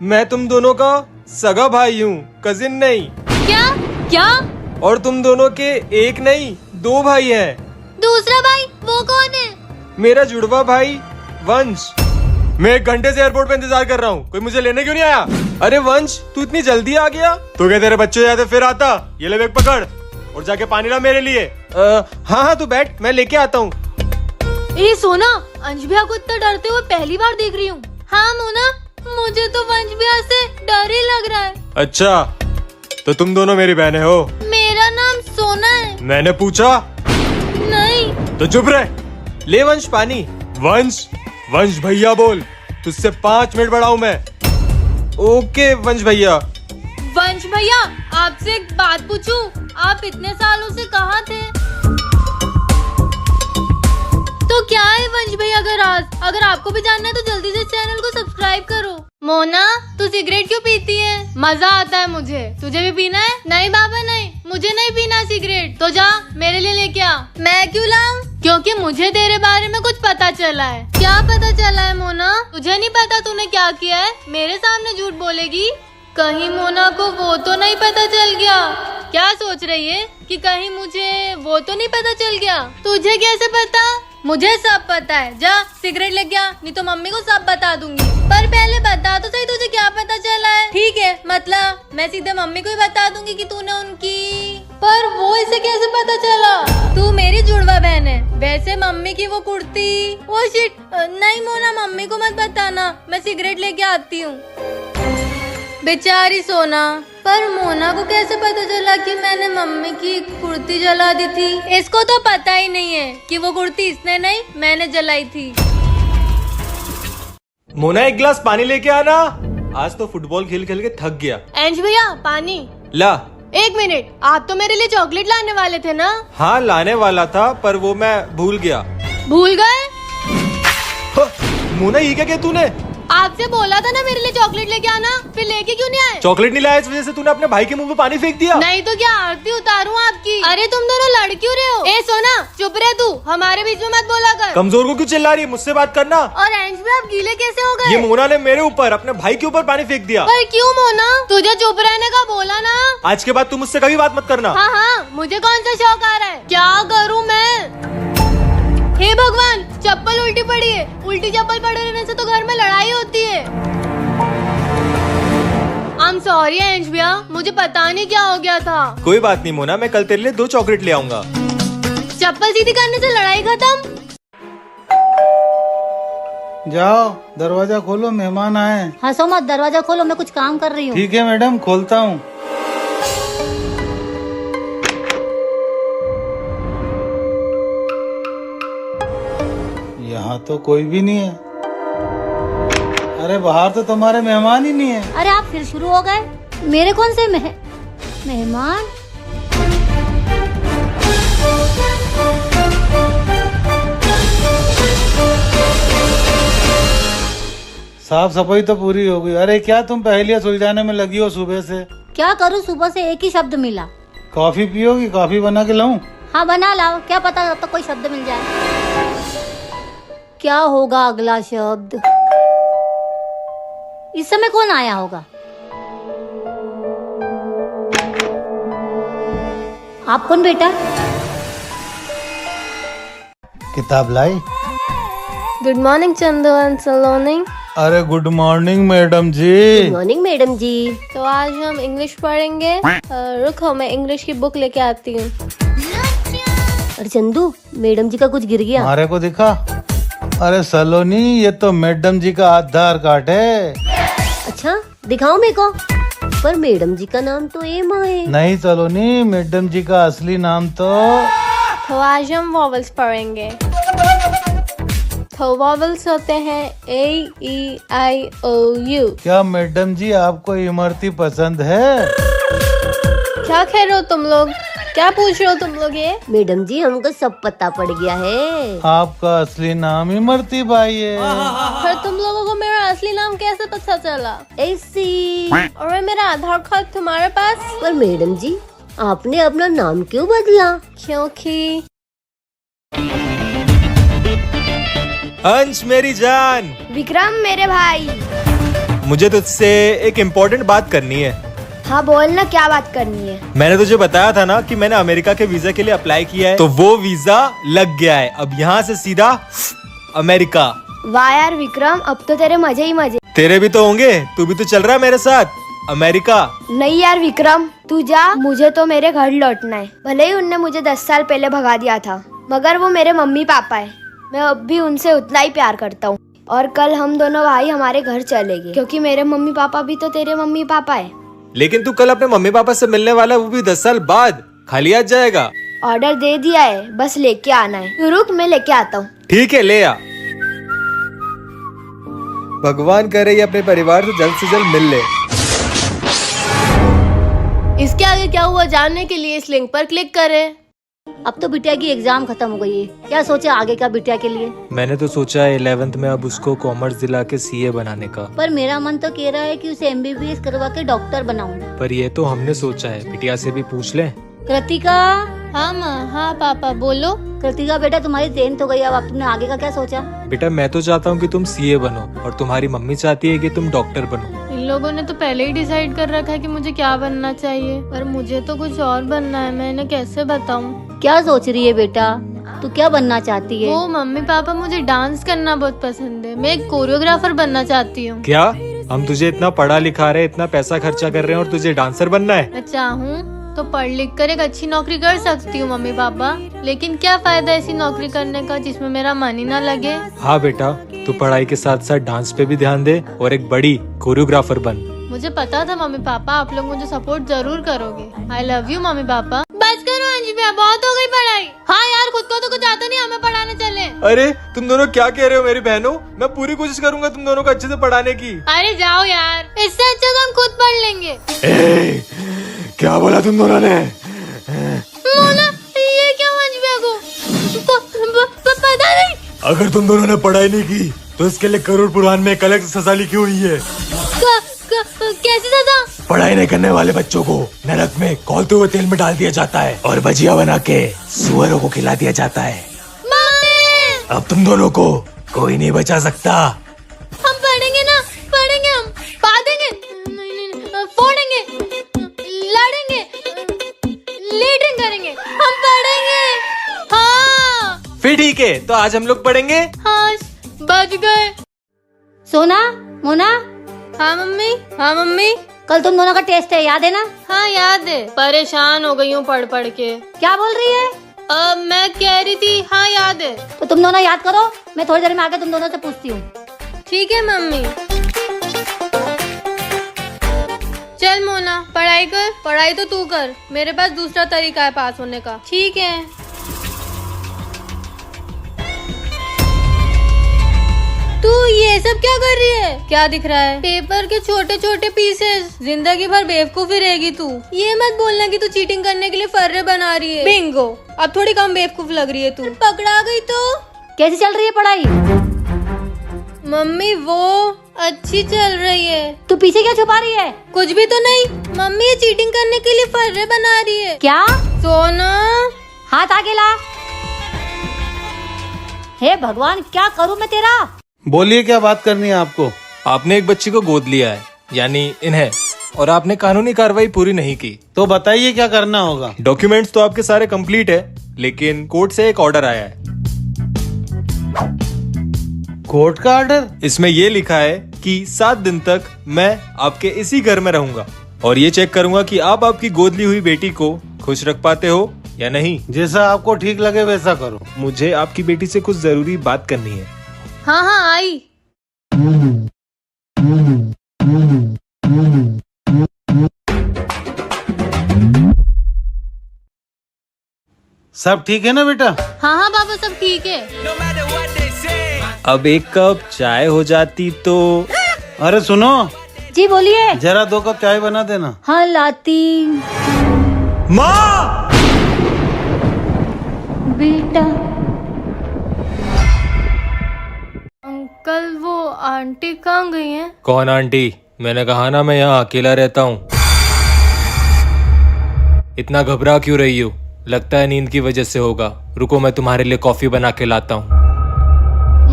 मैं तुम दोनों का सगा भाई हूँ, कजिन नहीं। क्या क्या? और तुम दोनों के एक नहीं 2 भाई हैं। दूसरा भाई वो कौन है? मेरा जुड़वा भाई वंश। मैं 1 घंटे से एयरपोर्ट पे इंतजार कर रहा हूँ, कोई मुझे लेने क्यों नहीं आया? अरे वंश, तू इतनी जल्दी आ गया? तो क्या तेरे बच्चे जाते फिर आता? ये ले बैग पकड़ और जाके पानी ला मेरे लिए। हाँ तू बैठ, मैं लेके आता हूँ। ए सोना, अंश भैया को इतना डरते हुए पहली बार देख रही हूँ। हाँ मोना, मुझे तो वंश भैया से डर ही लग रहा है। अच्छा, तो तुम दोनों मेरी बहनें हो? मेरा नाम सोना है। मैंने पूछा? नहीं। तो चुप रहे। ले वंश पानी। वंश, वंश भैया बोल, तुझसे 5 मिनट बड़ा हूँ मैं। ओके वंश भैया। वंश भैया, आपसे एक बात पूछूं? आप इतने सालों से कहाँ थे? तो क्या है वंश भैया का राज? अगर आपको भी जानना है तो जल्दी से चैनल को सब्सक्राइब करो। मोना, तू सिगरेट क्यों पीती है? मजा आता है मुझे। तुझे भी पीना है? नहीं बाबा नहीं, मुझे नहीं पीना सिगरेट। तो जा मेरे लिए लेके आ। मैं क्यों लाऊं? क्योंकि मुझे तेरे बारे में कुछ पता चला है। क्या पता चला है मोना? तुझे नहीं पता तूने क्या किया है? मेरे सामने झूठ बोलेगी? कहीं मोना को वो तो नहीं पता चल गया? क्या सोच रही है कि कहीं मुझे वो तो नहीं पता चल गया? तुझे कैसे पता? मुझे सब पता है। जा सिगरेट ले गया, नहीं तो मम्मी को सब बता दूंगी। पर पहले बता तो सही, तुझे क्या पता चला है? ठीक है, मतलब मैं सीधे मम्मी को ही बता दूंगी कि तूने उनकी। पर वो इसे कैसे पता चला? तू मेरी जुड़वा बहन है। वैसे मम्मी की वो कुर्ती। ओ शिट, नहीं मोना, मम्मी को मत बताना, मैं सिगरेट लेके आती हूँ। बेचारी सोना। पर मोना को कैसे पता चला कि मैंने मम्मी की कुर्ती जला दी थी? इसको तो पता ही नहीं है कि वो कुर्ती इसने नहीं, मैंने जलाई थी। मोना, 1 गिलास पानी लेके आना। आज तो फुटबॉल खेल खेल के थक गया। अंश भैया पानी ला। 1 मिनट, आप तो मेरे लिए चॉकलेट लाने वाले थे ना? हाँ लाने वाला था, पर वो मैं भूल गया। भूल गए? मोना, ये क्या किया तूने? आपसे बोला था ना मेरे लिए चॉकलेट लेके आना, फिर लेके क्यों नहीं आए? चॉकलेट नहीं लाया, इस वजह से तूने अपने भाई के मुंह पे पानी फेंक दिया। नहीं तो क्या आरती उतारूं आपकी? अरे तुम दोनों लड़ क्यों रहे हो? ए सोना, चुप रहे तू, हमारे बीच में मत बोला कर। कमजोर को क्यों चिल्ला रही है? मुझसे बात करना। और अंश भी आप गीले कैसे हो गए? ये मोना ने मेरे ऊपर, अपने भाई के ऊपर पानी फेंक दिया। पर क्यों मोना? तुझे चुप रहने का बोला ना। आज के बाद तू मुझसे कभी बात मत करना। हाँ, मुझे कौन सा शौक आ रहा है? क्या करूँ मैं? हे भगवान, चप्पल उल्टी पड़ी है। उल्टी चप्पल पड़े रहने से तो घर में लड़ाई होती है। I'm sorry अंश भैया, मुझे पता नहीं क्या हो गया था। कोई बात नहीं मोना, मैं कल तेरे लिए 2 चॉकलेट ले आऊंगा। चप्पल सीधी करने से लड़ाई खत्म? जाओ दरवाजा खोलो, मेहमान आए। हंसो मत, दरवाजा खोलो, मैं कुछ काम कर रही हूँ। ठीक है मैडम, खोलता हूँ। यहाँ तो कोई भी नहीं है। अरे बाहर तो तुम्हारे मेहमान ही नहीं है। अरे आप फिर शुरू हो गए। मेरे कौन से मेहमान? साफ सफाई तो पूरी हो गई। अरे क्या तुम पहेलियाँ सुलझाने में लगी हो सुबह से? क्या करूँ, सुबह से एक ही शब्द मिला। कॉफी पियोगी? कॉफी बना के लाऊं? हाँ बना लाओ, क्या पता तब तक कोई शब्द मिल जाए। क्या होगा अगला शब्द? इस समय कौन आया होगा? आप कौन बेटा? किताब लाई? गुड मॉर्निंग चंदू एंड सलोनी। अरे गुड मॉर्निंग मैडम जी। गुड मॉर्निंग मैडम जी। तो आज हम इंग्लिश पढ़ेंगे। रुको, मैं इंग्लिश की बुक लेके आती हूँ। अरे चंदू, मैडम जी का कुछ गिर गया। हमारे को दिखा? अरे सलोनी, ये तो मैडम जी का आधार कार्ड है। अच्छा दिखाओ मेरे को। पर मैडम जी का नाम तो एमा है। नहीं सलोनी, मैडम जी का असली नाम तो आज हम वॉवल्स पढ़ेंगे। तो वॉवल्स होते हैं A-E-I-O-U। क्या मैडम जी आपको इमरती पसंद है? क्या कह रहे हो तुम लोग? क्या पूछ रहे हो तुम लोग? ये मैडम जी हमको सब पता पड़ गया है। आपका असली नाम इमरती बाई है। पर तुम लोगों को मेरा असली नाम कैसे पता चला? ऐसी। और मेरा आधार कार्ड तुम्हारे पास? पर मैडम जी आपने अपना नाम क्यों बदला? क्योंकि अंश मेरी जान। विक्रम मेरे भाई। मुझे तुझसे एक इम्पोर्टेंट बात करनी है। हाँ बोल ना, क्या बात करनी है। मैंने तुझे बताया था ना कि मैंने अमेरिका के वीजा के लिए अप्लाई किया है, तो वो वीजा लग गया है। अब यहाँ से सीधा अमेरिका। वाह यार विक्रम, अब तो तेरे मजे ही मजे। तेरे भी तो होंगे, तू भी तो चल रहा है मेरे साथ अमेरिका। नहीं यार विक्रम, तू जा, मुझे तो मेरे घर लौटना है। भले ही उनने मुझे 10 साल पहले भगा दिया था, मगर वो मेरे मम्मी पापा है। मैं अब भी उनसे उतना ही प्यार करता हूँ। और कल हम दोनों भाई हमारे घर चलेंगे, क्योंकि मेरे मम्मी पापा भी तो तेरे मम्मी पापा है। लेकिन तू कल अपने मम्मी पापा से मिलने वाला है, वो भी 10 साल बाद। खाली हाथ जाएगा? ऑर्डर दे दिया है, बस लेके आना है। तू रुक, मैं लेके आता हूँ। ठीक है, ले आ। भगवान करे ये अपने परिवार से जल्द मिल ले। इसके आगे क्या हुआ जानने के लिए इस लिंक पर क्लिक करें। अब तो बिटिया की एग्जाम खत्म हो गई है, क्या सोचे आगे का बिटिया के लिए? मैंने तो सोचा है 11th में अब उसको कॉमर्स दिला के सीए बनाने का। पर मेरा मन तो कह रहा है कि उसे एमबीबीएस करवा के डॉक्टर बनाऊं। पर ये तो हमने सोचा है, बिटिया से भी पूछ ले। कृतिका, हाँ माँ, हाँ पापा, बोलो। कृतिका बेटा तुम्हारी 10th हो गई, अब तुमने आगे का क्या सोचा? बेटा मैं तो चाहता हूँ कि तुम सीए बनो, और तुम्हारी मम्मी चाहती है कि तुम डॉक्टर बनो। इन लोगों ने तो पहले ही डिसाइड कर रखा है कि मुझे क्या बनना चाहिए, पर मुझे तो कुछ और बनना है। मैं इन्हें कैसे बताऊँ? क्या सोच रही है बेटा, तू क्या बनना चाहती है? वो मम्मी पापा, मुझे डांस करना बहुत पसंद है। मैं एक कोरियोग्राफर बनना चाहती हूँ। क्या? हम तुझे इतना पढ़ा लिखा रहे, इतना पैसा खर्चा कर रहे हैं, और तुझे डांसर बनना है? मैं चाहूँ तो पढ़ लिख कर एक अच्छी नौकरी कर सकती हूँ मम्मी पापा, लेकिन क्या फायदा ऐसी नौकरी करने का जिसमें मेरा मन ही ना लगे। हाँ बेटा, तू पढ़ाई के साथ साथ डांस पे भी ध्यान दे और एक बड़ी कोरियोग्राफर बन। मुझे पता था मम्मी पापा आप लोग मुझे सपोर्ट जरूर करोगे। I love you mummy papa. बस करो अंजी भैया, बहुत हो गई पढ़ाई। हाँ यार, खुद को तो कुछ आता नहीं, हमें पढ़ाने चले। अरे तुम दोनों क्या कह रहे हो मेरी बहनों? मैं पूरी कोशिश करूंगा तुम दोनों को अच्छे से पढ़ाने की। अरे जाओ यार, इससे अच्छा तो हम खुद पढ़ लेंगे। क्या बोला तुम दोनों ने? मोना, ये क्या हुआ अंजी भैया को? पता नहीं। अगर तुम दोनों ने पढ़ाई नहीं की तो इसके लिए करोड़ पुराण में एक अलग सजा लिखी हुई है। कैसी सजा? पढ़ाई नहीं करने वाले बच्चों को नरक में खौलते हुए तेल में डाल दिया जाता है और भजिया बना के सुअरों को खिला दिया जाता है। मम्मी! अब तुम दोनों को कोई नहीं बचा सकता। हम पढ़ेंगे ना, पढ़ेंगे, हम पा देंगे। नहीं, फोड़ेंगे, लड़ेंगे, लीडिंग करेंगे, हम पढ़ेंगे। हाँ फिर ठीक है, तो आज हम लोग पढ़ेंगे। हाँ, बच गए। सोना, मोना, हाँ मम्मी, हाँ मम्मी। कल तुम दोनों का टेस्ट है, याद है ना? हाँ याद है। परेशान हो गई हूँ पढ़ पढ़ के। क्या बोल रही है? मैं कह रही थी हाँ याद है। तो तुम दोनों याद करो, मैं थोड़ी देर में आके तुम दोनों से पूछती हूँ। ठीक है मम्मी। चल मोना, पढ़ाई कर। पढ़ाई तो तू कर, मेरे पास दूसरा तरीका है पास होने का। ठीक है। तू ये सब क्या कर रही है? क्या दिख रहा है? पेपर के छोटे छोटे पीसेस। जिंदगी भर बेवकूफी रहेगी तू। ये मत बोलना कि तू चीटिंग करने के लिए फर्रे बना रही है। बिंगो, अब थोड़ी कम बेवकूफ लग रही है तू। पकड़ा गई तो। कैसी चल रही है पढ़ाई? मम्मी वो अच्छी चल रही है। तू पीछे क्या छुपा रही है? कुछ भी तो नहीं मम्मी, ये चीटिंग करने के लिए फर्रे बना रही है। क्या? सोना, हाथ आगे ला। हे भगवान, क्या करूँ मैं तेरा? बोलिए, क्या बात करनी है आपको? आपने एक बच्ची को गोद लिया है, यानी इन्हें, और आपने कानूनी कार्रवाई पूरी नहीं की। तो बताइए क्या करना होगा? डॉक्यूमेंट्स तो आपके सारे कंप्लीट है, लेकिन कोर्ट से एक ऑर्डर आया है। कोर्ट का ऑर्डर? इसमें ये लिखा है कि 7 दिन तक मैं आपके इसी घर में रहूंगा और ये चेक करूंगा कि आप आपकी गोद ली हुई बेटी को खुश रख पाते हो या नहीं। जैसा आपको ठीक लगे वैसा करो। मुझे आपकी बेटी से कुछ जरूरी बात करनी है। हाँ हाँ आई। सब ठीक है ना बेटा? हाँ हाँ पापा, सब ठीक है। अब एक कप चाय हो जाती तो। अरे सुनो, जी बोलिए। जरा 2 कप चाय बना देना। हाँ लाती। माँ! बेटा, अंकल वो आंटी कहाँ गई हैं? कौन आंटी? मैंने कहा ना मैं यहाँ अकेला रहता हूँ। इतना घबरा क्यों रही हो? लगता है नींद की वजह से होगा। रुको, मैं तुम्हारे लिए कॉफी बना के लाता हूँ।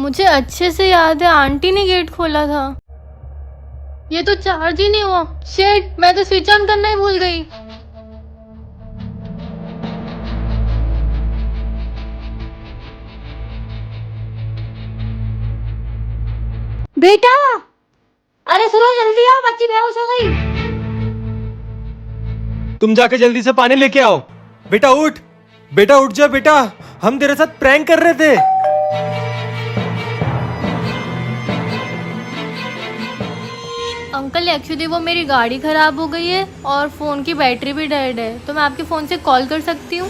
मुझे अच्छे से याद है, आंटी ने गेट खोला था। ये तो चार्ज ही नहीं हुआ। शिट, मैं तो स्विच ऑन करना ही भूल गई। बेटा, अरे सुनो जल्दी आओ, बच्ची बेहोश हो गई। तुम जाके जल्दी से पानी लेके आओ। बेटा उठ, बेटा उठ जा बेटा, हम तेरे साथ प्रैंक कर रहे थे। अंकल एक्चुअली वो मेरी गाड़ी खराब हो गई है और फोन की बैटरी भी डेड है, तो मैं आपके फोन से कॉल कर सकती हूँ?